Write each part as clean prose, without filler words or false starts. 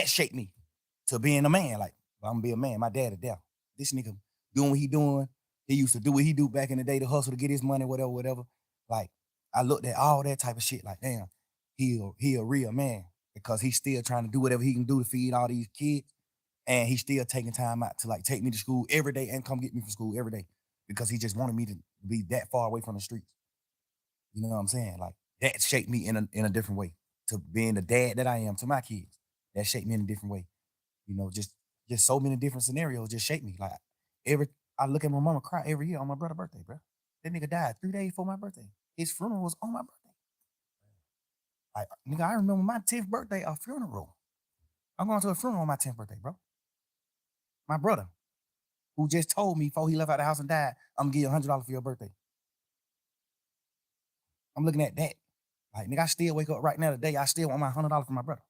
that shaped me to being a man. Like, I'm gonna be a man. My dad is there. This nigga doing what he doing. He used to do what he do back in the day to hustle to get his money, whatever, whatever. Like, I looked at all that type of shit. Like, damn, he a real man because he's still trying to do whatever he can do to feed all these kids, and he's still taking time out to like take me to school every day and come get me from school every day because he just wanted me to be that far away from the streets. You know what I'm saying? Like that shaped me in a different way to being the dad that I am to my kids. That shaped me in a different way. You know, just so many different scenarios just shaped me. Like every I look at my mama cry every year on my brother's birthday, bro. That nigga died 3 days before my birthday. His funeral was on my birthday. Like, nigga, I remember my 10th birthday, a funeral. I'm going to a funeral on my 10th birthday, bro. My brother, who just told me before he left out the house and died, I'm gonna give you $100 for your birthday. I'm looking at that. Like, nigga, I still wake up right now today. I still want my $100 for my brother.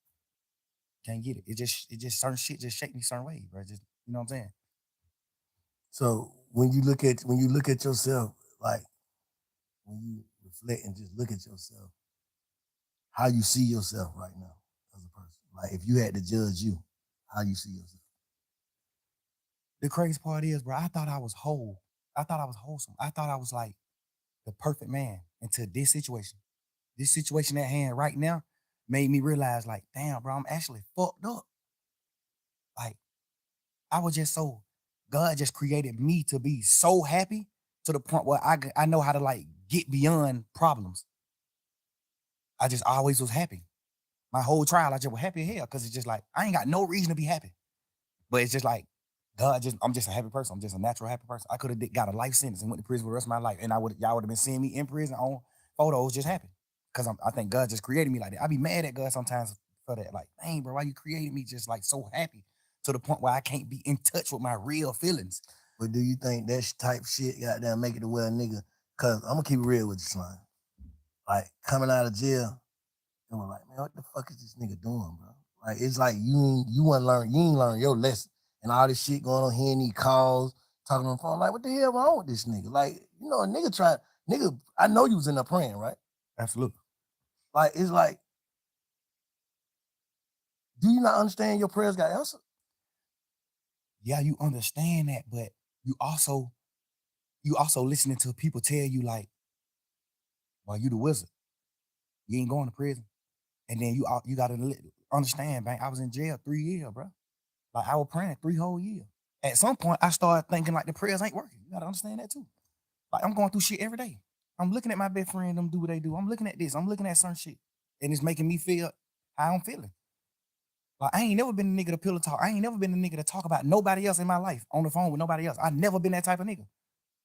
Can't get it. It just certain shit just shake me certain ways, bro. Just, you know what I'm saying? So when you look at yourself, like when you reflect and just look at yourself, how you see yourself right now as a person. Like if you had to judge you, how you see yourself. The crazy part is, bro, I thought I was whole. I thought I was wholesome. I thought I was like the perfect man into this situation. This situation at hand right now made me realize, like, damn, bro, I'm actually fucked up. Like, I was just so, God just created me to be so happy to the point where I know how to like get beyond problems. I just always was happy. My whole trial, I just was happy as hell because it's just like, I ain't got no reason to be happy. But it's just like, I'm just a happy person. I'm just a natural happy person. I could have got a life sentence and went to prison for the rest of my life. And y'all would have been seeing me in prison on photos just happy. Because I think God just created me like that. I be mad at God sometimes for that. Like, dang, bro, why you created me just like so happy to the point where I can't be in touch with my real feelings? But do you think that type shit goddamn make it to where a nigga, cause I'm gonna keep it real with you, Slime. Like coming out of jail, and we're like, man, what the fuck is this nigga doing, bro? Like it's like you ain't learn your lesson. And all this shit going on, hearing these calls, talking on the phone, like, what the hell wrong with this nigga? Like, you know, nigga, I know you was in there praying, right? Absolutely. Like, it's like, do you not understand your prayers got answered? Yeah, you understand that, but you also listening to people tell you like, well, you the wizard. You ain't going to prison. And then you gotta understand, man, I was in jail 3 years, bro. Like I was praying 3 whole years. At some point, I started thinking like the prayers ain't working. You gotta understand that too. Like I'm going through shit every day. I'm looking at my best friend, them do what they do. I'm looking at this. I'm looking at certain shit. And it's making me feel how I'm feeling. Like I ain't never been a nigga to pillow talk. I ain't never been a nigga to talk about nobody else in my life on the phone with nobody else. I never been that type of nigga.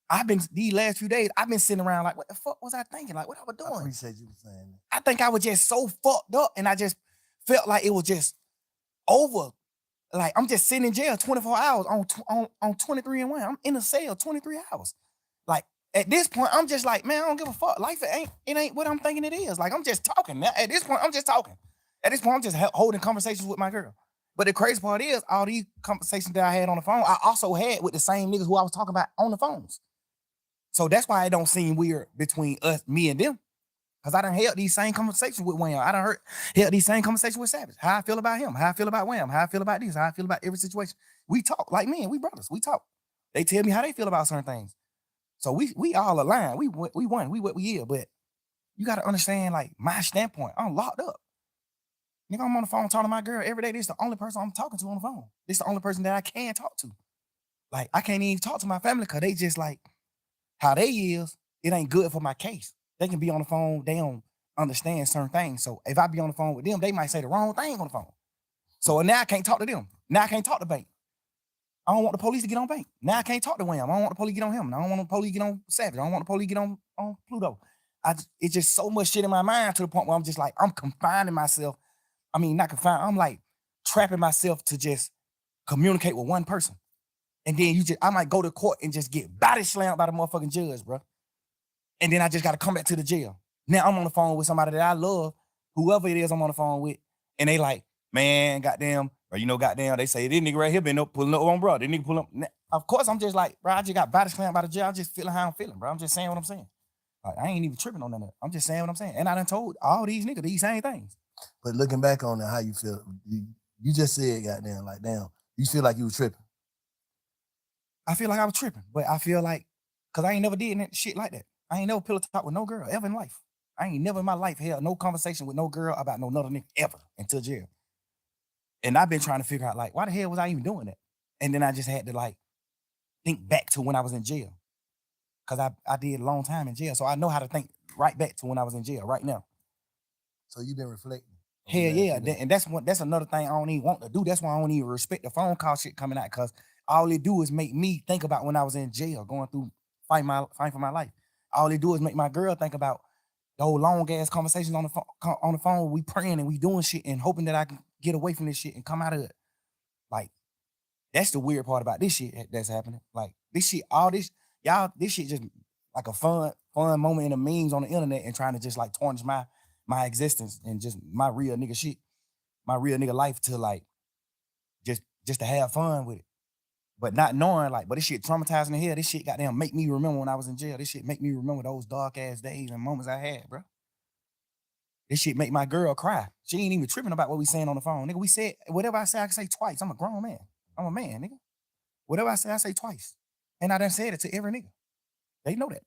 I've been these last few days, I've been sitting around like, what the fuck was I thinking? Like, what I was doing? I appreciate you saying that. I think I was just so fucked up, and I just felt like it was just over. Like I'm just sitting in jail 24 hours on 23 and 1. I'm in a cell 23 hours. Like at this point, I'm just like, man, I don't give a fuck. Life it ain't what I'm thinking it is. Like I'm just talking. Now, at this point, I'm just talking. At this point, I'm just holding conversations with my girl. But the crazy part is, all these conversations that I had on the phone, I also had with the same niggas who I was talking about on the phones. So that's why it don't seem weird between us, me and them. Cause I done held these same conversations with Wham. I done held these same conversations with Savage. How I feel about him, how I feel about Wham, how I feel about this, how I feel about every situation. We talk like men, we brothers, we talk. They tell me how they feel about certain things. So we all align. We won. We what we is. But you gotta understand, like, my standpoint. I'm locked up. Nigga, I'm on the phone talking to my girl every day. This is the only person I'm talking to on the phone. This is the only person that I can talk to. Like, I can't even talk to my family because they just like how they is, it ain't good for my case. They can be on the phone, they don't understand certain things. So if I be on the phone with them, they might say the wrong thing on the phone. So now I can't talk to them. Now I can't talk to Bank. I don't want the police to get on Bank. Now I can't talk to Wham. I don't want the police to get on him. I don't want the police to get on Savage. I don't want the police to get on Pluto. It's just so much shit in my mind to the point where I'm just like, I'm confining myself. I mean, not confined. I'm like trapping myself to just communicate with one person. And then I might go to court and just get body slammed by the motherfucking judge, bro. And then I just got to come back to the jail. Now I'm on the phone with somebody that I love, whoever it is I'm on the phone with, and they like, man, goddamn, or goddamn, they say, this nigga right here been up pulling up on bro. This nigga pull up. Of course, I'm just like, bro, I just got body slammed by the jail. I'm just feeling how I'm feeling, bro. I'm just saying what I'm saying. Like, I ain't even tripping on that. I'm just saying what I'm saying. And I done told all these niggas these same things. But looking back on it, how you feel? You just said, goddamn, like, damn, you feel like you were tripping. I feel like I was tripping, but I feel like, cause I ain't never did that shit like that. I ain't never pillow talk with no girl ever in life. I ain't never in my life held no conversation with no girl about no another nigga ever until jail. And I've been trying to figure out like, why the hell was I even doing that? And then I just had to like think back to when I was in jail. Cause I did a long time in jail. So I know how to think right back to when I was in jail right now. So you've been reflecting. Hell yeah. And that's another thing I don't even want to do. That's why I don't even respect the phone call shit coming out. Cause all it do is make me think about when I was in jail, going through fighting for my life. All it do is make my girl think about those long ass conversations on the phone. We praying and we doing shit and hoping that I can get away from this shit and come out of it. Like, that's the weird part about this shit that's happening. Like, this shit, all this, y'all, this shit just like a fun moment in the memes on the internet and trying to just like tarnish my existence and just my real nigga shit, my real nigga life to like just to have fun with it. But not knowing, like, but this shit traumatizing the hell. This shit goddamn make me remember when I was in jail. This shit make me remember those dark ass days and moments I had, bro. This shit make my girl cry. She ain't even tripping about what we saying on the phone. Nigga, we said, whatever I say, I can say twice. I'm a grown man. I'm a man, nigga. Whatever I say twice. And I done said it to every nigga. They know that.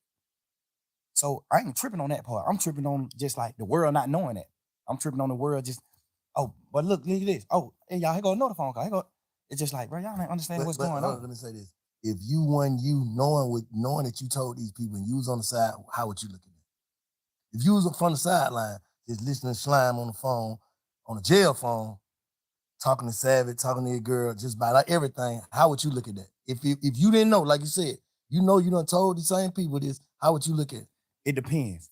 So I ain't tripping on that part. I'm tripping on just like the world not knowing that. I'm tripping on the world just, oh, but look at this. Oh, hey, y'all, here go another phone call. Here go. It's just like, bro, y'all ain't understand what's going on. Let me say this. If you knowing that you told these people and you was on the side, how would you look at it? If you was from the sideline, just listening to Slime on the phone, on the jail phone, talking to Savage, talking to your girl, just about like everything, how would you look at that? If you didn't know, like you said, you done told the same people this, how would you look at it? It depends.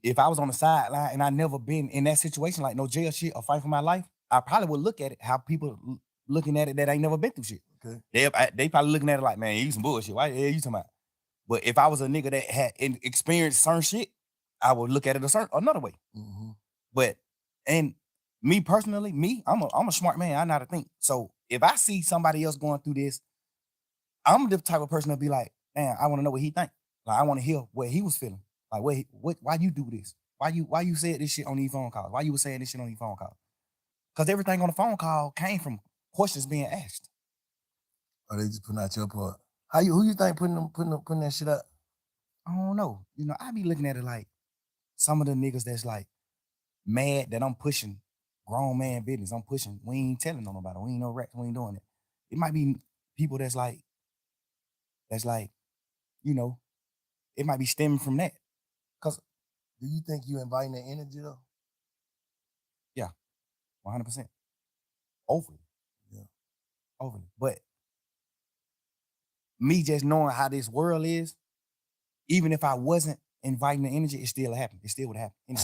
If I was on the sideline and I never been in that situation, like no jail shit or fight for my life, I probably would look at it how people looking at it that ain't never been through shit. Okay. They probably looking at it like, man, you some bullshit. Why the hell you talking about? But if I was a nigga that had experienced certain shit, I would look at it another way. Mm-hmm. But and me personally, I'm a smart man. I know how to think. So if I see somebody else going through this, I'm the type of person to be like, damn, I want to know what he think. Like I want to hear what he was feeling. Like why you do this? Why you said this shit on these phone calls? Why you was saying this shit on these phone calls? Because everything on the phone call came from questions being asked. Or they just putting out your part. Who you think putting that shit up? I don't know. I be looking at it like some of the niggas that's like mad that I'm pushing grown man business. I'm pushing. We ain't telling on nobody. We ain't no rats. We ain't doing it. It might be people that's like, it might be stemming from that. Cause do you think you inviting the energy though? Yeah, 100%. Overly. Yeah. Overly. But me just knowing how this world is, even if I wasn't inviting the energy, it still happened. It still would happen. You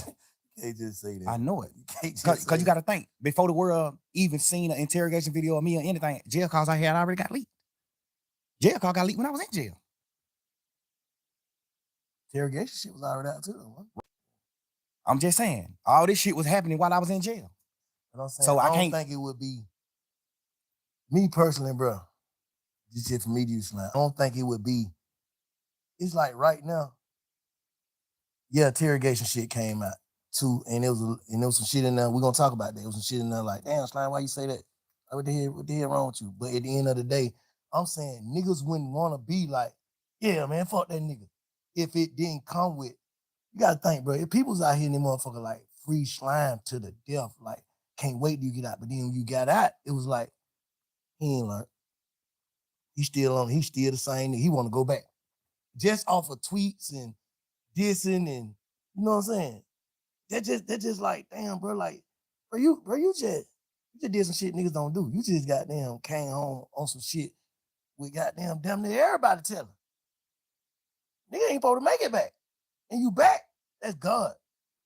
can't just say that. I know it. You can't just Because you got to think, before the world even seen an interrogation video of me or anything, jail calls I had already got leaked. Jail call got leaked when I was in jail. Interrogation shit was already out too. Huh? I'm just saying, all this shit was happening while I was in jail. But I'm saying, so I don't think it would be, me personally, bro, this shit for me to use slang. I don't think it would be, it's like right now, yeah, interrogation shit came out too, and there was some shit in there. We're gonna talk about that. There was some shit in there like, damn, Slime, why you say that? What the hell wrong with you? But at the end of the day, I'm saying niggas wouldn't want to be like, yeah, man, fuck that nigga. If it didn't come with, you gotta think, bro. If people's out here in the motherfucker like free Slime to the death, like can't wait till you get out. But then when you got out, it was like, he ain't learned. He's still the same. He want to go back. Just off of tweets and dissing and, you know what I'm saying? That just like, damn, bro, like, you just did some shit niggas don't do. You just goddamn came home on some shit with goddamn damn near everybody telling. Nigga ain't supposed to make it back. And you back, that's God.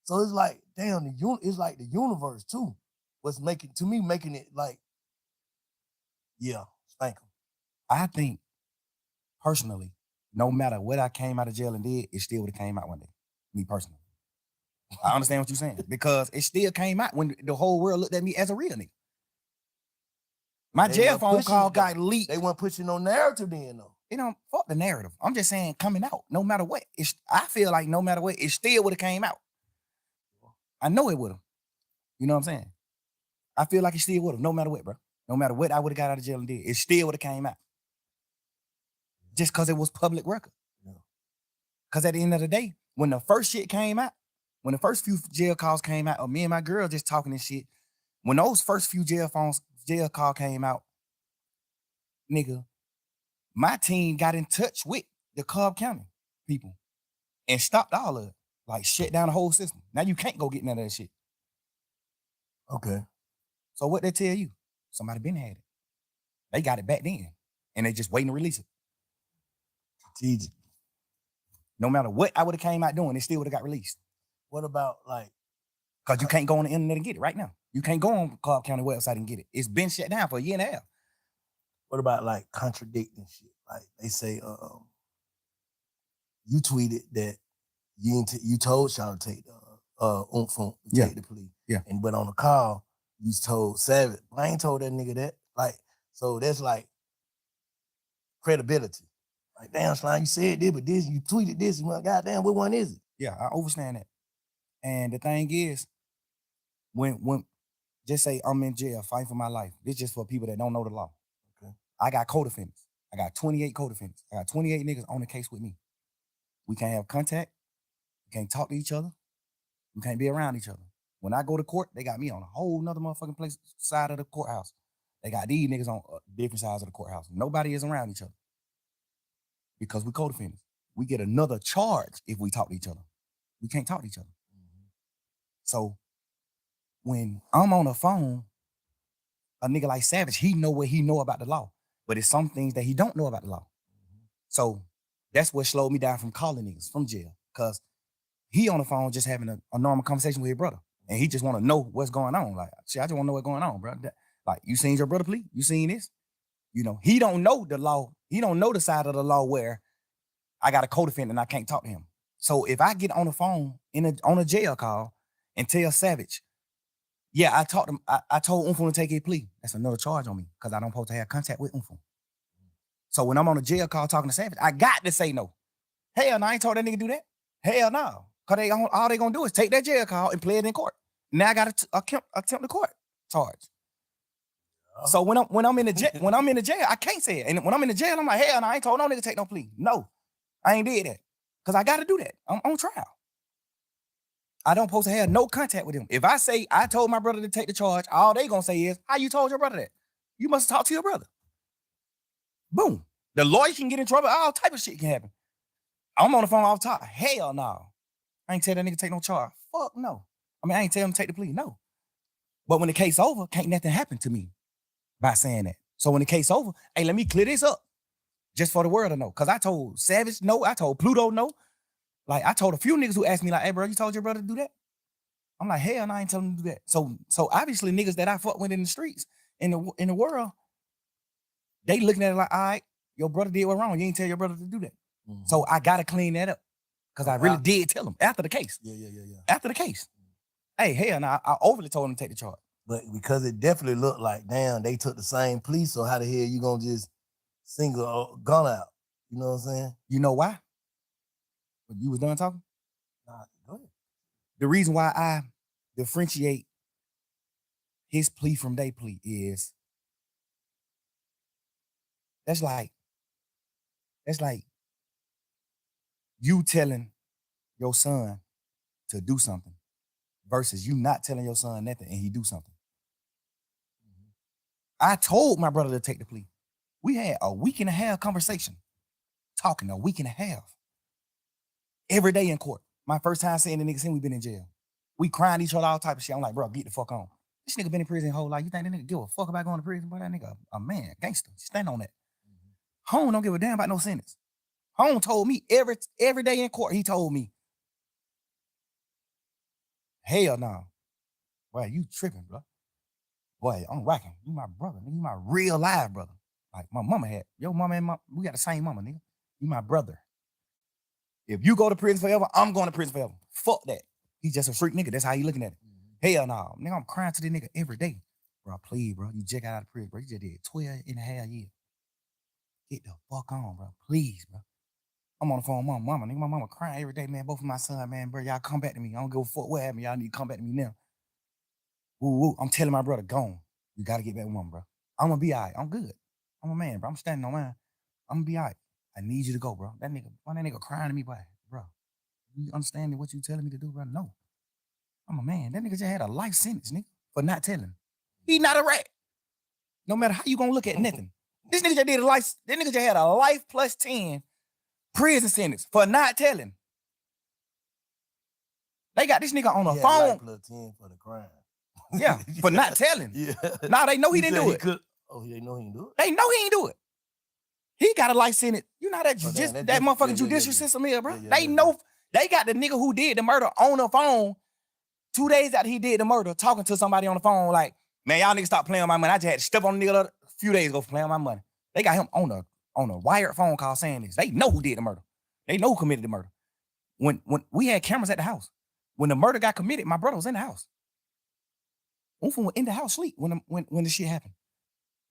So it's like, damn, it's like the universe too. What's making it like, yeah, spank them. I think, personally, no matter what I came out of jail and did, it still would have came out one day. Me personally. I understand what you're saying. Because it still came out when the whole world looked at me as a real nigga. My jail phone call got leaked. They weren't pushing no narrative then, though. Fuck the narrative. I'm just saying coming out, no matter what. I feel like no matter what, it still would have came out. I know it would have. You know what I'm saying? I feel like it still would have, no matter what, bro. No matter what I would have got out of jail and did, it still would have came out. Just because it was public record. Because at the end of the day, when the first shit came out, when the first few jail calls came out, or me and my girl just talking and shit, when those first few jail call came out, nigga, my team got in touch with the Cobb County people and stopped all of it. Like, shut down the whole system. Now you can't go get none of that shit. Okay. So what they tell you? Somebody been had it. They got it back then. And they just waiting to release it. Strategic. No matter what I would have came out doing, it still would have got released. What about like? Because you can't go on the internet and get it right now. You can't go on Cobb County website and get it. It's been shut down for a year and a half. What about like contradicting shit? Like they say, you tweeted that you told y'all to take the take the plea. Yeah. And but on the call, you told Savage. I ain't told that nigga that. Like, so that's like credibility. Like, damn, Slime, you said this, but this, you tweeted this, and well, goddamn, what one is it? Yeah, I understand that. And the thing is, when just say I'm in jail fighting for my life, this just for people that don't know the law. Okay. I got co-defendants. I got 28 co-defendants. I got 28 niggas on the case with me. We can't have contact. We can't talk to each other. We can't be around each other. When I go to court, they got me on a whole nother motherfucking side of the courthouse. They got these niggas on different sides of the courthouse. Nobody is around each other because we co-defendants. We get another charge if we talk to each other. We can't talk to each other. So when I'm on the phone, a nigga like Savage, he know what he know about the law, but it's some things that he don't know about the law. So that's what slowed me down from calling niggas from jail, because he on the phone just having a normal conversation with his brother, and he just want to know what's going on. Like, shit, I just want to know what's going on, bro. Like, you seen your brother plea? You seen this? You know, he don't know the law. He don't know the side of the law where I got a co-defendant and I can't talk to him. So if I get on the phone on a jail call and tell Savage, yeah, I talked him, I told Umfum to take his plea, that's another charge on me because I don't supposed to have contact with Umfum. So when I'm on a jail call talking to Savage, I got to say no. Hell no, I ain't told that nigga do that. Hell no. Because all they gonna do is take that jail call and play it in court. Now I got to attempt the court charge. So when I'm in the jail, I can't say it. And when I'm in the jail, I'm like, hell no, I ain't told no nigga to take no plea. No, I ain't did that. Because I got to do that. I'm on trial. I don't supposed to have no contact with him. If I say I told my brother to take the charge, all they gonna say is, how you told your brother that? You must talk to your brother. Boom. The lawyer can get in trouble. All type of shit can happen. I'm on the phone all the time. Hell no. I ain't tell that nigga to take no charge. Fuck no. I mean, I ain't tell him to take the plea. No. But when the case over, can't nothing happen to me by saying that. So when the case over, hey, let me clear this up just for the world to know. Because I told Savage no. I told Pluto no. Like, I told a few niggas who asked me, like, hey, bro, you told your brother to do that? I'm like, hell no, I ain't telling him to do that. So obviously niggas that I fuck with in the streets, in the world, they looking at it like, all right, your brother did what wrong. You ain't tell your brother to do that. Mm-hmm. So I got to clean that up. Because I really did tell him after the case. Yeah. After the case. Hey, hell no, I overly told him to take the charge. But because it definitely looked like, damn, they took the same plea, so how the hell you gonna just single a gun out? You know what I'm saying? You know why? You was done talking? Nah, go ahead. The reason why I differentiate his plea from their plea is that's like you telling your son to do something versus you not telling your son nothing and he do something. I told my brother to take the plea. We had a week and a half conversation, talking a week and a half. Every day in court. My first time seeing the nigga since we been in jail. We crying each other, all type of shit. I'm like, bro, get the fuck on. This nigga been in prison his whole life. You think that nigga give a fuck about going to prison? Boy, that nigga a man, gangster. Stand on that. Home don't give a damn about no sentence. Home told me every day in court, he told me, hell no. Boy, you tripping, bro. Boy, I'm rocking. You my brother, nigga. You my real live brother. Like my mama had. Your mama and we got the same mama, nigga. You my brother. If you go to prison forever, I'm going to prison forever. Fuck that. He's just a freak nigga. That's how he looking at it. Hell no. Nigga, I'm crying to this nigga every day. Bro, please, bro. You just got out of prison, bro. You just did 12 and a half years. Get the fuck on, bro. Please, bro. I'm on the phone with my mama. Nigga, my mama crying every day, man. Both of my son, man, bro. Y'all come back to me. I don't give a fuck what happened. Y'all need to come back to me now. Woo. I'm telling my brother, gone. You gotta get back with mom, bro. I'm gonna be all right. I'm good. I'm a man, bro. I'm standing on mine. I'm gonna be all right. I need you to go, bro. That nigga crying to me, boy. Bro, you understanding what you telling me to do, bro? No. I'm a man. That nigga just had a life sentence, nigga, for not telling. He not a rat. No matter how you gonna look at nothing. This nigga just did a life, that nigga just had a life plus 10 prison sentence for not telling. They got this nigga on the phone. Life plus 10 for the crime. Yeah, for not telling. Yeah. Nah, they know he didn't do it. They know he didn't do it? They know he ain't do it. He got a life sentence. You know that that motherfucking judicial system here, bro. They know they got the nigga who did the murder on the phone 2 days after he did the murder, talking to somebody on the phone like, man, y'all niggas stop playing with my money. I just had to step on the nigga a few days ago for playing with my money. They got him on a wired phone call saying this. They know who did the murder. They know who committed the murder. When we had cameras at the house, when the murder got committed, my brother was in the house. Unfun was in the house sleep when the shit happened.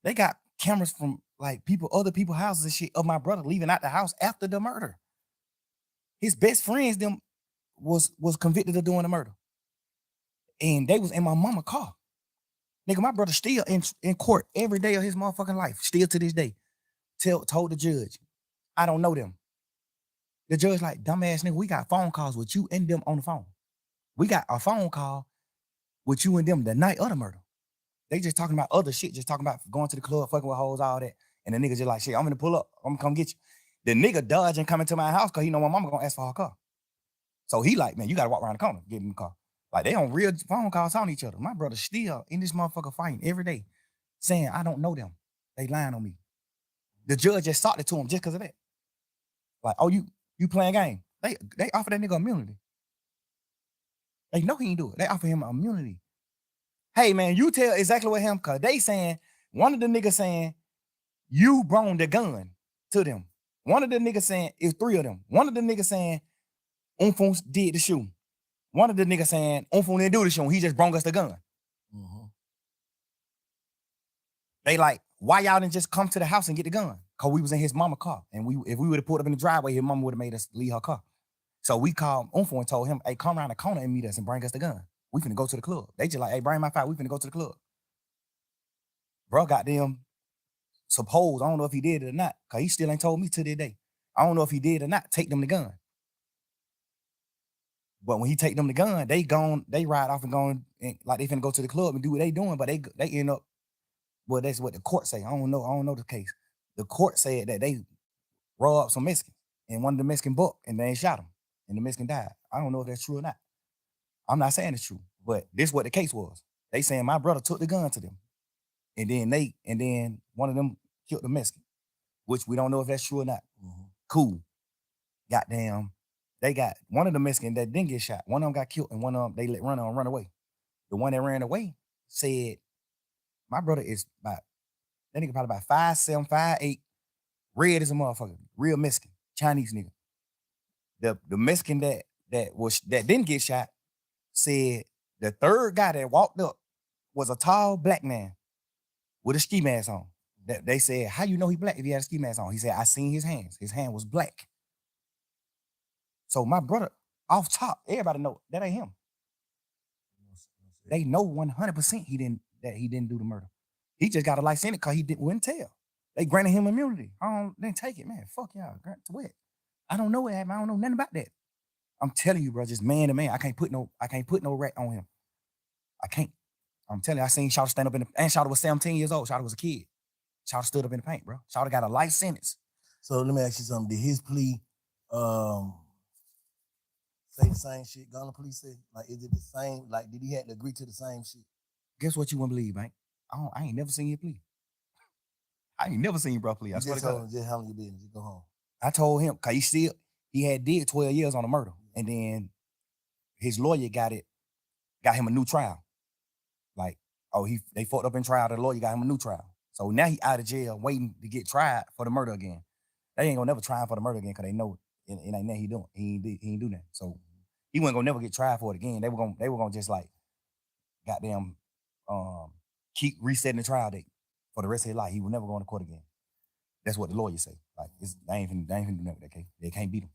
They got cameras from like other people's houses and shit of my brother leaving out the house after the murder. His best friends them was convicted of doing the murder. And they was in my mama's car. Nigga, my brother still in court every day of his motherfucking life, still to this day. Told the judge, I don't know them. The judge like, dumbass nigga, we got phone calls with you and them on the phone. We got a phone call with you and them the night of the murder. They just talking about other shit, just talking about going to the club, fucking with hoes, all that. And the nigga just like, shit, I'm gonna pull up. I'm gonna come get you. The nigga dodging coming to my house because he know my mama gonna ask for her car. So he like, man, you gotta walk around the corner, get in the car. Like they on real phone calls on each other. My brother still in this motherfucker fighting every day, saying, I don't know them. They lying on me. The judge just sought it to him just because of that. Like, oh, you playing game. They offer that nigga immunity. They know he ain't do it. They offer him immunity. Hey, man, you tell exactly what him, because they saying, one of the niggas saying, you brought the gun to them. One of the niggas saying, it's 3 of them. One of the niggas saying, Unfun did the shooting. One of the niggas saying, Unfun didn't do the shooting. He just brought us the gun. Mm-hmm. They like, why y'all didn't just come to the house and get the gun? Because we was in his mama's car. And if we would have pulled up in the driveway, his mama would have made us leave her car. So we called Unfun and told him, hey, come around the corner and meet us and bring us the gun. We finna go to the club. They just like, hey, bring my file. We finna go to the club. Bro got them supposed, I don't know if he did it or not, because he still ain't told me to this day. I don't know if he did or not, take them the gun. But when he take them the gun, they ride off and gone, and like they finna go to the club and do what they doing, but they end up, well, that's what the court say. I don't know the case. The court said that they robbed some Mexicans, and one of the Mexican booked, and they shot him, and the Mexican died. I don't know if that's true or not. I'm not saying it's true, but this is what the case was. They saying my brother took the gun to them, and then one of them killed the Mexican, which we don't know if that's true or not. Mm-hmm. Cool. Goddamn, they got one of the Mexican that didn't get shot. One of them got killed, and one of them they let run away. The one that ran away said, my brother is about, that nigga probably about 5'7", 5'8", red as a motherfucker, real Mexican, Chinese nigga. The Mexican that didn't get shot said the third guy that walked up was a tall black man with a ski mask on. That they said, how you know he black if he had a ski mask on? He said, I seen his hands. His hand was black. So my brother, off top, everybody know that ain't him. They know 100% he didn't do the murder. He just got a life sentence because he wouldn't tell. They granted him immunity. Didn't take it, man. Fuck y'all. Grant to what? I don't know what happened. I don't know nothing about that. I'm telling you, bro, just man to man. I can't put no rat on him. I can't. I'm telling you, I seen Shawty stand up and Shawty was 17 years old. Shawty was a kid. Shawty stood up in the paint, bro. Shawty got a life sentence. So let me ask you something. Did his plea say the same shit Gunna plea said? Like, is it the same? Like, did he have to agree to the same shit? Guess what you wouldn't believe, man? I ain't never seen your plea. I ain't never seen you, bro, plea. I swear to God. Just handle your business. Just go home. I told him, because he had did 12 years on the murder. And then his lawyer got him a new trial. Like, they fucked up in trial. The lawyer got him a new trial. So now he out of jail waiting to get tried for the murder again. They ain't gonna never try him for the murder again because they know it ain't nothing he doing. He ain't do that. So he wasn't gonna never get tried for it again. They were gonna just like goddamn keep resetting the trial date for the rest of his life. He would never go to court again. That's what the lawyers say. Like they ain't finna do nothing with that case. They can't beat him.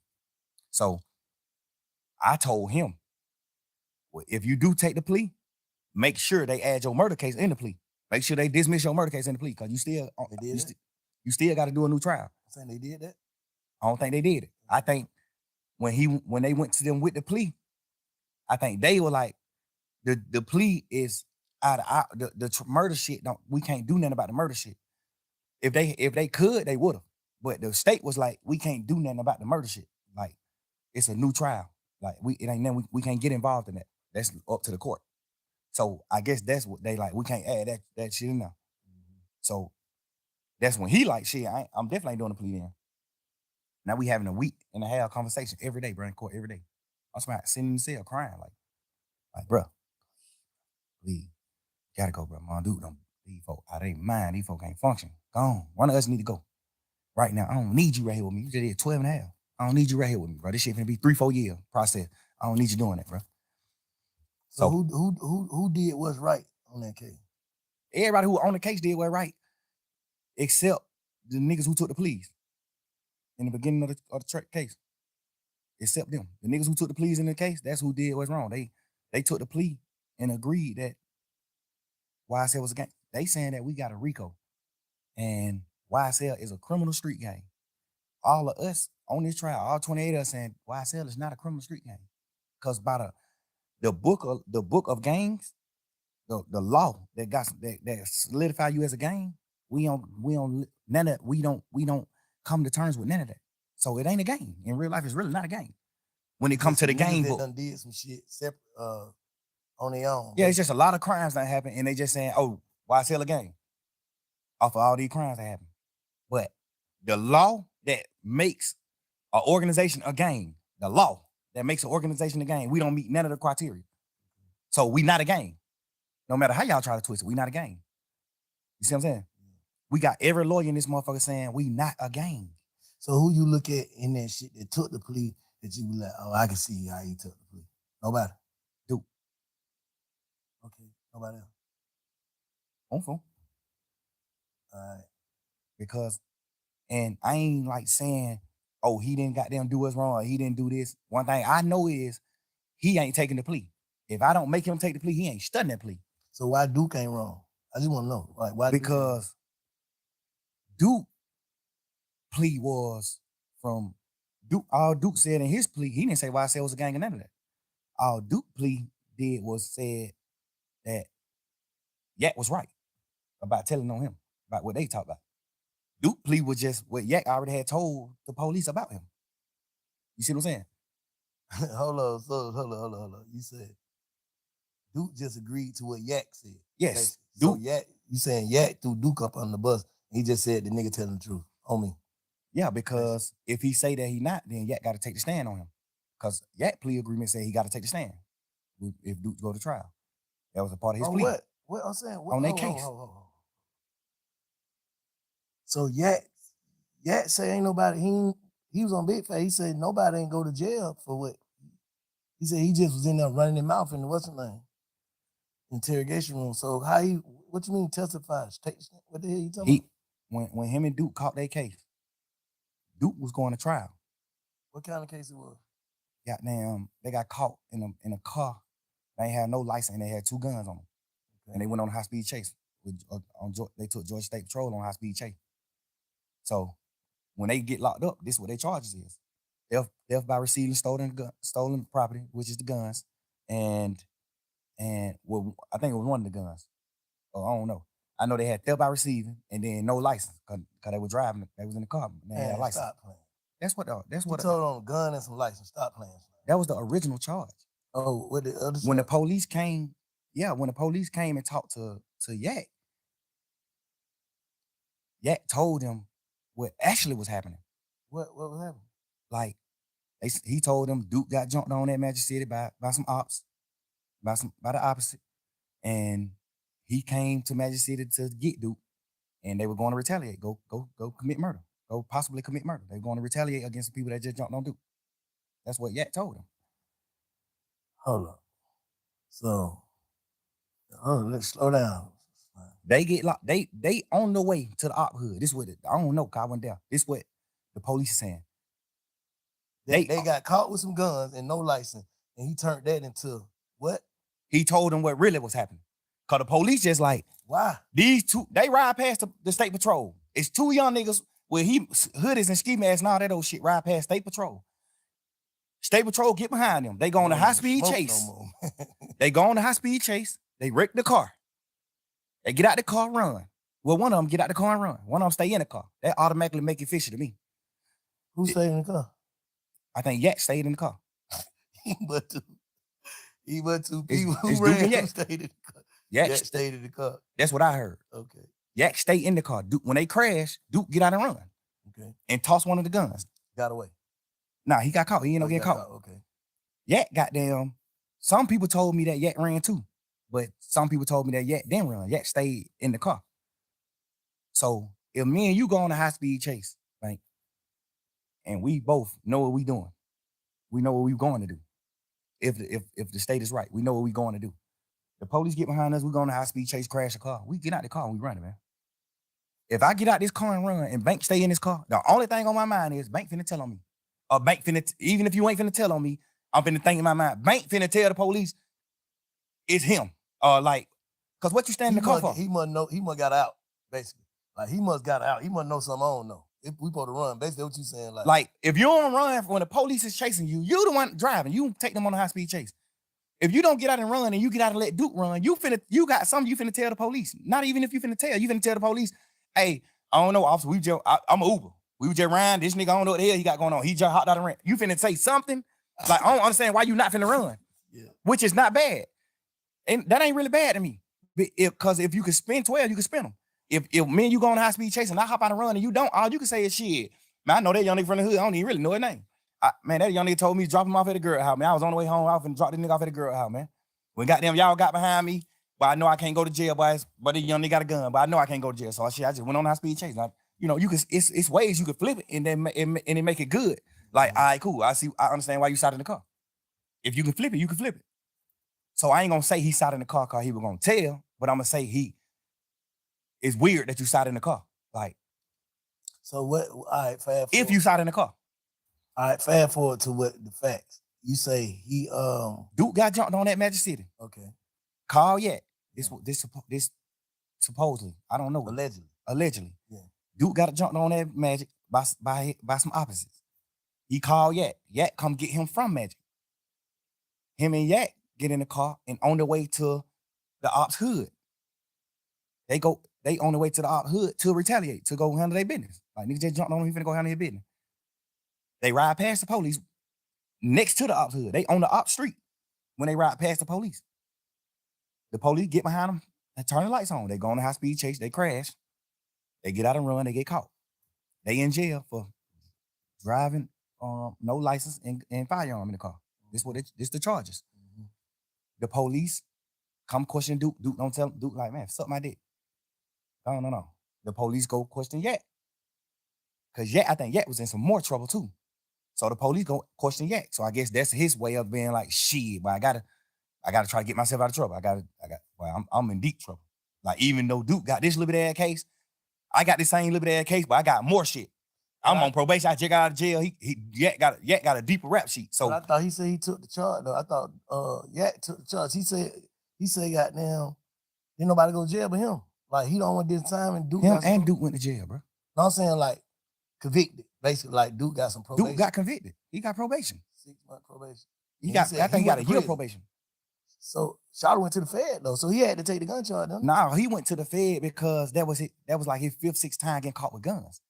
So I told him, well, if you do take the plea, make sure they add your murder case in the plea. Make sure they dismiss your murder case in the plea, because you still got to do a new trial. I'm saying they did that. I don't think they did it. I think when they went to them with the plea, I think they were like, the plea is out of the murder shit. We can't do nothing about the murder shit. If they could, they would have. But the state was like, we can't do nothing about the murder shit. Like, it's a new trial. Like, it ain't nothing, we can't get involved in that. That's up to the court. So I guess that's what they like. We can't add that shit in there. So that's when he like, shit, I'm definitely doing a plea then. Now we having a week and a half conversation every day, bro, in court every day. I'm sitting in the cell crying like, bro, please, gotta go, bro. Mom, dude, these folk out of their mind. These folk can't function. Go on. One of us need to go right now. I don't need you right here with me. You just did 12 and a half. I don't need you right here with me, bro. This shit finna be 3-4 year process. I don't need you doing that, bro. So who did what's right on that case? Everybody who on the case did what's right, except the niggas who took the pleas in the beginning of the case. Except them. The niggas who took the pleas in the case, that's who did what's wrong. They took the plea and agreed that YSL was a gang. They saying that we got a RICO and YSL is a criminal street gang. All of us on this trial, all 28 of us saying YSL is not a criminal street gang. Because by the book of gangs, the law that solidify you as a gang, we don't come to terms with none of that. So it ain't a gang. In real life, it's really not a gang. When it comes to the gang book, done did some shit separate on their own. Yeah, it's just a lot of crimes that happen, and they just saying, "Oh, YSL a gang?" Off of all these crimes that happen. But the law that makes an organization a gang, the law that makes an organization a gang, we don't meet none of the criteria. So we not a gang. No matter how y'all try to twist it, we not a gang. You see what I'm saying? We got every lawyer in this motherfucker saying we not a gang. So who you look at in that shit that took the plea that you be like, oh, I can see how he took the plea? Nobody. Dude. Okay. Nobody else. On phone. All right. Because, and I ain't like saying, oh, he didn't goddamn do us wrong, or he didn't do this. One thing I know is he ain't taking the plea. If I don't make him take the plea, he ain't studying that plea. So why Duke ain't wrong? I just want to know. Like, why? Because Duke plea was from Duke. All Duke said in his plea, he didn't say YSL was a gang or none of that. All Duke plea did was said that Yak was right about telling on him, about what they talked about. Duke plea was just what Yak already had told the police about him. You see what I'm saying? Hold on. You said Duke just agreed to what Yak said. Yes. So Yak, you saying Yak threw Duke up on the bus. He just said the nigga telling the truth on me. Yeah, because if he say that he not, then Yak got to take the stand on him. Because Yak plea agreement said he got to take the stand if Duke go to trial. That was a part of his plea. What I'm saying? On that case. So Yak say ain't nobody, he was on Big Fat. He said nobody ain't go to jail for what? He said he just was in there running his mouth in the what's the name? Interrogation room. So what you mean testify? What the hell you talking about? When him and Duke caught their case, Duke was going to trial. What kind of case it was? Goddamn, they got caught in a car. They ain't had no license and they had 2 guns on them. Okay. And they went on a high-speed chase. They took Georgia State Patrol on high-speed chase. So when they get locked up, this is what their charges is. Theft by receiving stolen property, which is the guns, and well, I think it was one of the guns. Oh, I don't know. I know they had theft by receiving and then no license because they were driving. They was in the car. They had a license. Stop playing. That's what you told on a gun and some license. Stop playing. That was the original charge. Oh, what the other? When the police came, when the police came and talked to Yak, Yak told them what actually was happening. What was happening? Like he told them Duke got jumped on at Magic City by some ops, by the opposite, and he came to Magic City to get Duke, and they were going to retaliate. Go commit murder. Go possibly commit murder. They were going to retaliate against the people that just jumped on Duke. That's what Yak told him. Hold up. So, let's slow down. They get locked. They on the way to the op hood. This is what I don't know, cause I went there. This is what the police is saying. They got caught with some guns and no license, and he turned that into what? He told them what really was happening. Cause the police just like, Why? these two, they ride past the state patrol. It's two young niggas with hoodies and ski masks and all that old shit ride past state patrol. State patrol get behind them. They go on a high-speed chase. They go on a high-speed chase. They wreck the car. They get out the car, run. Well, one of them get out the car and run. One of them stay in the car. That automatically make it fishy to me. Who stayed in the car? I think Yak stayed in the car. He but two people it's who ran who stayed in the car. Yak stayed in the car. That's what I heard. Okay. Yak stayed in the car. Duke, when they crash, Duke get out and run. Okay. And toss one of the guns. Got away. Nah, he got caught. He ain't no get caught. Okay. Yak goddamn. Some people told me that Yak ran too. But some people told me that Yak didn't run. Yak stayed in the car. So if me and you go on a high-speed chase, right? And we both know what we doing. We know what we going to do. If the state is right, we know what we going to do. The police get behind us, we go on a high-speed chase, crash the car. We get out the car and we run it, man. If I get out this car and run and Bank stay in this car, the only thing on my mind is Bank finna tell on me. Or Bank finna, even if you ain't finna tell on me, I'm finna think in my mind, Bank finna tell the police it's him. Like, cause what you stand in the car for? He must know, he must got out, basically. Like he must got out. He must know something I don't know. If we supposed to run, basically what you saying. Like if you don't run when the police is chasing you, you the one driving. You take them on a high-speed chase. If you don't get out and run and you get out and let Duke run, you got something you finna tell the police. Not even if you finna tell the police, hey, I don't know, officer, I'm an Uber. We were just riding, this nigga, I don't know what the hell he got going on. He just hopped out and ran. You finna say something? Like, I don't understand why you not finna run. Yeah. Which is not bad. And that ain't really bad to me. Because if you could spin 12, you can spin them. If me and you go on a high-speed chase and I hop out and run and you don't, all you can say is shit. Man, I know that young nigga from the hood. I don't even really know his name. Man, that young nigga told me to drop him off at the girl house, man. I was on the way home. I was finna drop this nigga off at the girl house, man. When goddamn y'all got behind me, but I know I can't go to jail, boys. But the young nigga got a gun, but I know I can't go to jail. So I just went on a high-speed chase. Like, you know, you can. It's ways you can flip it and then it make it good. Like, all right, cool. I understand why you sat in the car. If you can flip it, you can flip it. So I ain't gonna say he sat in the car because he was gonna tell, but I'm gonna say it's weird that you sat in the car. Like, so what? All right, fast forward. If you sat in the car. All right, fast forward to what the facts. You say he Duke got jumped on that Magic City. Okay. Call yet. This supposedly. I don't know. Allegedly. Yeah. Duke got jumped on that Magic by some opposites. He called Yak. Yak come get him from Magic. Him and Yak get in the car and on the way to the ops hood. They on the way to the ops hood to retaliate, to go handle their business. Like niggas just jumped on him, he finna go handle their business. They ride past the police next to the ops hood. They on the ops street when they ride past the police. The police get behind them and turn the lights on. They go on a high-speed chase, they crash. They get out and run, they get caught. They in jail for driving no license and firearm in the car. This the charges. Mm-hmm. The police come question Duke. Duke don't tell Duke like, man, suck my dick. No. The police go question Yak. Because I think Yak was in some more trouble too. So the police go question Yak. So I guess that's his way of being like, shit, but I gotta try to get myself out of trouble. I'm in deep trouble. Like, even though Duke got this little bit of case, I got this same little bit of case, but I got more shit. I'm on probation. I just got out of jail. Yak got a deeper rap sheet. So but I thought he said he took the charge though. I thought Yak took the charge. He said goddamn, didn't nobody go to jail but him. Like he don't want this time and Duke. Duke went to jail, bro. No, I'm saying like convicted. Basically, like Duke got some probation. Duke got convicted. He got probation. 6-month probation. I think he got a year probation. So Shawty went to the Fed though, so he had to take the gun charge. No, he went to the Fed because that was like his 5th, 6th time getting caught with guns.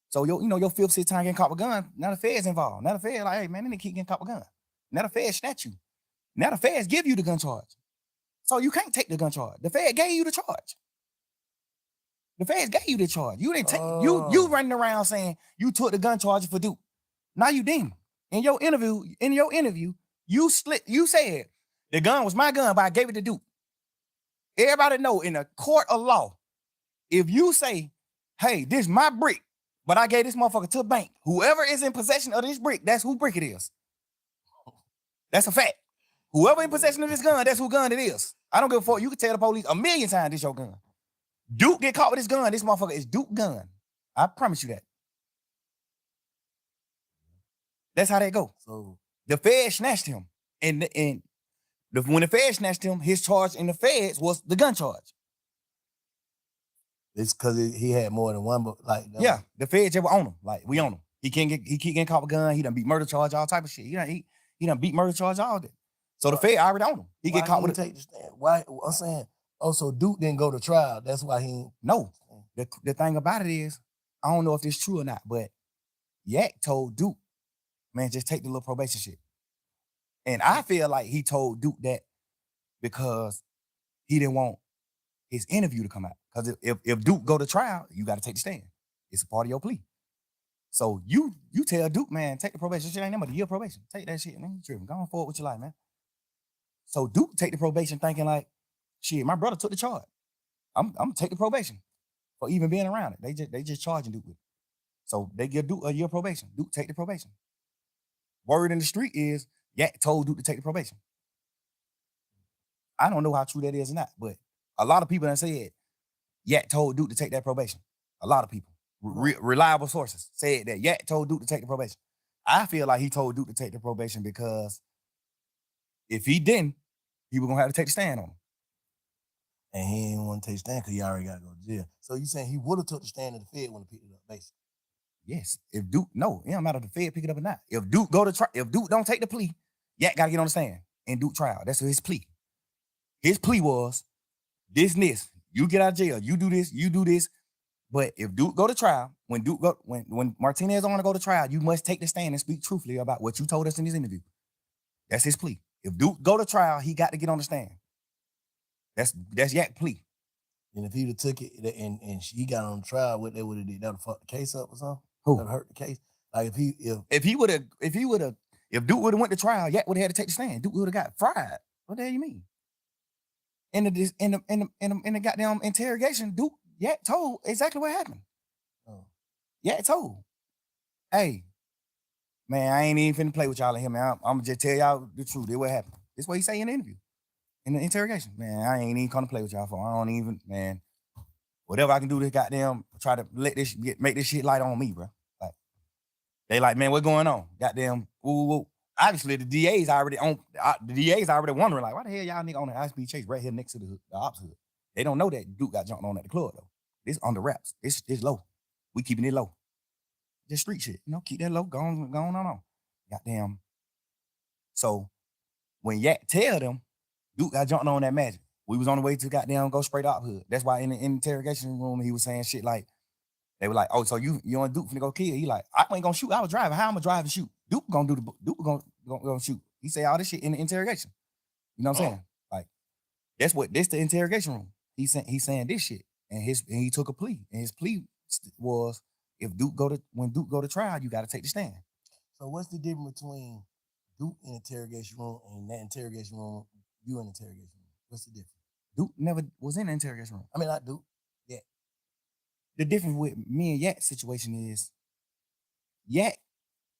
So your 5th, 6th time getting caught with guns. Now the Fed's involved. Now the Fed like, hey man, they keep getting caught with guns. Now the Fed snatch you. Now the Feds give you the gun charge. So you can't take the gun charge. The Fed gave you the charge. The Feds gave you the charge. You didn't take you running around saying you took the gun charge for Duke. Now you didn't. In your interview, you said the gun was my gun, but I gave it to Duke. Everybody know in a court of law, if you say, hey, this is my brick, but I gave this motherfucker to a bank, whoever is in possession of this brick, that's who brick it is. That's a fact. Whoever in possession of this gun, that's who gun it is. I don't give a fuck. You can tell the police 1,000,000 times this your gun. Duke get caught with this gun. This motherfucker is Duke gun. I promise you that. That's how that go. So the Fed snatched him, and the when the Fed snatched him, his charge in the Feds was the gun charge. It's because he had more than one, but like yeah, the Feds ever own him. Like we own him. He keep getting caught with a gun. He done beat murder charge, all type of shit. He done beat murder charge, all that. So the Fed already own him. He get caught with take the stand. Why? I'm saying, so Duke didn't go to trial. That's why he no. The thing about it is, I don't know if this true or not, but Yak told Duke, man, just take the little probation shit. And I feel like he told Duke that because he didn't want his interview to come out. Because if Duke go to trial, you got to take the stand. It's a part of your plea. So you tell Duke, man, take the probation. Shit ain't nothing but a year probation. Take that shit, man. You tripping. Go on forward with your life, man. So Duke take the probation thinking like, shit, my brother took the charge. I'm gonna take the probation for even being around it. They just charging Duke with it. So they give Duke a year probation. Duke take the probation. Word in the street is Yak told Duke to take the probation. I don't know how true that is or not, but a lot of people that said Yak told Duke to take that probation. A lot of people, reliable sources, said that Yak told Duke to take the probation. I feel like he told Duke to take the probation because if he didn't, he was gonna have to take the stand on him. And he didn't want to take the stand because he already got to go to jail. So you saying he would have took the stand if the Fed wouldn't have picked it up, basically? Yes. If Duke, no, it don't matter if the Fed pick it up or not. If Duke go to trial, if Duke don't take the plea, Yak got to get on the stand and Duke trial. That's his plea. His plea was this. You get out of jail. You do this. But if Duke go to trial, when Martinez want to go to trial, you must take the stand and speak truthfully about what you told us in this interview. That's his plea. If Duke go to trial, he got to get on the stand. That's Yak plea. And if he'd have took it and he got on trial, what they would have did? That would have fucked the case up or something? Who? That would hurt the case. Like if Duke would have went to trial, Yak would have had to take the stand. Duke would have got fried. What the hell you mean? In the goddamn interrogation, Yak told exactly what happened. Oh. Yak told, hey, man, I ain't even finna play with y'all in here, man. I'm gonna just tell y'all the truth. This what happened. This is what he say in the interview. In the interrogation, man, I ain't even gonna play with y'all for. I don't even, man. Whatever I can do to goddamn try to make this shit light on me, bro. Like they like, man, what's going on? Goddamn, ooh. Obviously, the DA's already wondering, like, why the hell y'all nigga on the high-speed chase right here next to the ops hood? They don't know that Duke got jumped on at the club though. This under wraps. This low. We keeping it low. Just street shit, keep that low. Going on. Goddamn. So when Yak tell them Duke got jumped on that magic, we was on the way to goddamn go straight up hood. That's why in the interrogation room he was saying shit like, they were like, oh, so you on Duke finna go kill? He like, I ain't gonna shoot. I was driving. How I'm gonna drive and shoot? Duke gonna shoot. He say all this shit in the interrogation. You know what I'm saying? Like, this the interrogation room. He's saying this shit, and he took a plea, and his plea was when Duke go to trial, you got to take the stand. So what's the difference between Duke in the interrogation room and that interrogation room, you in the interrogation room? What's the difference? Duke never was in the interrogation room. I mean, not Duke. Yeah. The difference with me and Yak's situation is Yak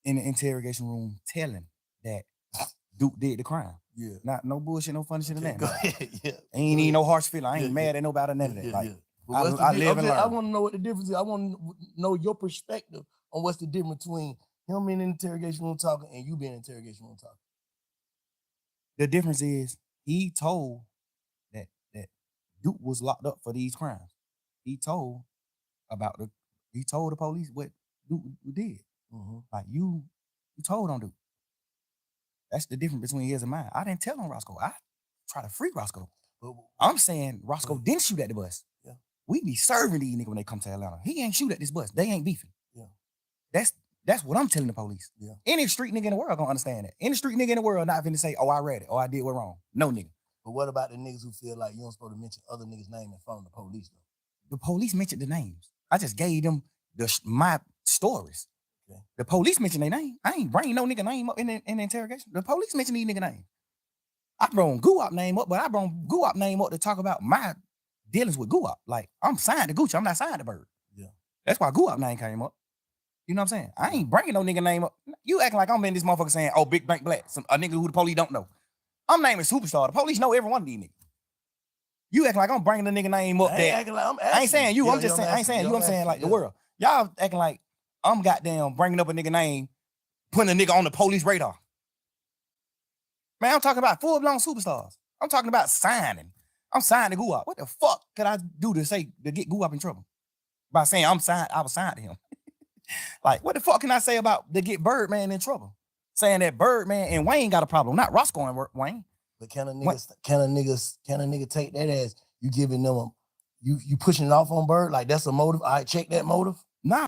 in the interrogation room telling that Duke did the crime. Yeah. Not no bullshit, no funny shit in that. Go ahead. Yeah. Ain't even no harsh feeling. I ain't mad at nobody, none of that. Like, I live and learn. I want to know what the difference is. I want to know your perspective on what's the difference between him being in the interrogation room talking and you being in the interrogation room talking. The difference is he told that Duke was locked up for these crimes. He told the police what Duke did. Mm-hmm. Like you told on Duke. That's the difference between his and mine. I didn't tell on Roscoe. I try to free Roscoe. I'm saying Roscoe didn't shoot at the bus. Yeah. We be serving these niggas when they come to Atlanta. He ain't shoot at this bus. They ain't beefing. Yeah. That's what I'm telling the police. Yeah. Any street nigga in the world gonna understand that. Any street nigga in the world not finna say, oh, I read it, or I did what wrong. No nigga. But what about the niggas who feel like you don't supposed to mention other niggas' name in front of the police though? The police mentioned the names. I just gave them my stories. Okay. The police mentioned their name. I ain't bring no nigga name up in the interrogation. The police mentioned these nigga names. I brought Guap name up, but I brought Guap name up to talk about my dealings with Guap. Like, I'm signed to Gucci. I'm not signed to Bird. Yeah. That's why Guap name came up. You know what I'm saying? I ain't bringing no nigga name up. You acting like I'm in this motherfucker saying, oh, Big Bank Black, a nigga who the police don't know. I'm naming Superstar. The police know every one of these niggas. You acting like I'm bringing the nigga name up there. I ain't saying you. I'm just saying, I ain't saying you. I'm saying like the world. Y'all acting like I'm goddamn bringing up a nigga name, putting a nigga on the police radar. Man, I'm talking about full-blown superstars. I'm talking about signing. I'm signed to Guap. What the fuck could I do to get Guap in trouble? By saying I'm signed, I was signed to him. Like, what the fuck can I say about to get Birdman in trouble? Saying that Birdman and Wayne got a problem, not Roscoe and Wayne. But can a nigga take that as you giving them you pushing it off on Bird? Like that's a motive. I check that motive. Nah.